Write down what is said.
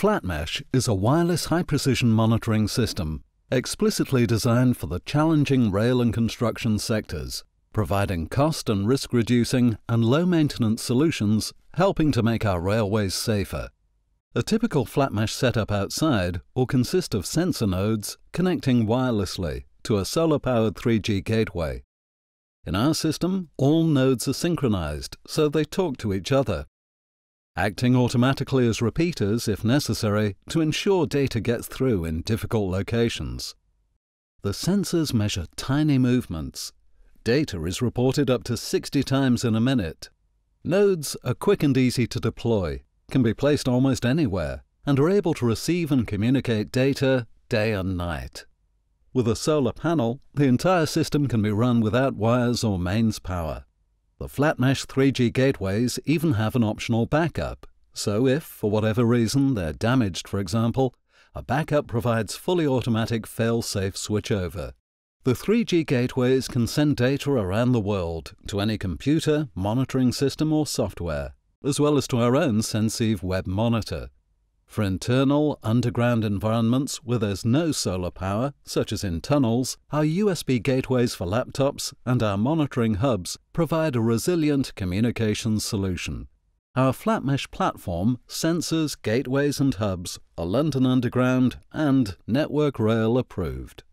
FlatMesh is a wireless high-precision monitoring system explicitly designed for the challenging rail and construction sectors, providing cost and risk-reducing and low-maintenance solutions helping to make our railways safer. A typical FlatMesh setup outside will consist of sensor nodes connecting wirelessly to a solar-powered 3G gateway. In our system, all nodes are synchronized, so they talk to each other, acting automatically as repeaters if necessary to ensure data gets through in difficult locations. The sensors measure tiny movements. Data is reported up to 60 times in a minute. Nodes are quick and easy to deploy, can be placed almost anywhere, and are able to receive and communicate data day and night. With a solar panel, the entire system can be run without wires or mains power. The FlatMesh 3G gateways even have an optional backup, so if, for whatever reason, they're damaged, for example, a backup provides fully automatic fail-safe switchover. The 3G gateways can send data around the world to any computer, monitoring system or software, as well as to our own Senceive web monitor. For internal, underground environments where there's no solar power, such as in tunnels, our USB gateways for laptops and our monitoring hubs provide a resilient communications solution. Our FlatMesh platform, sensors, gateways and hubs are London Underground and Network Rail approved.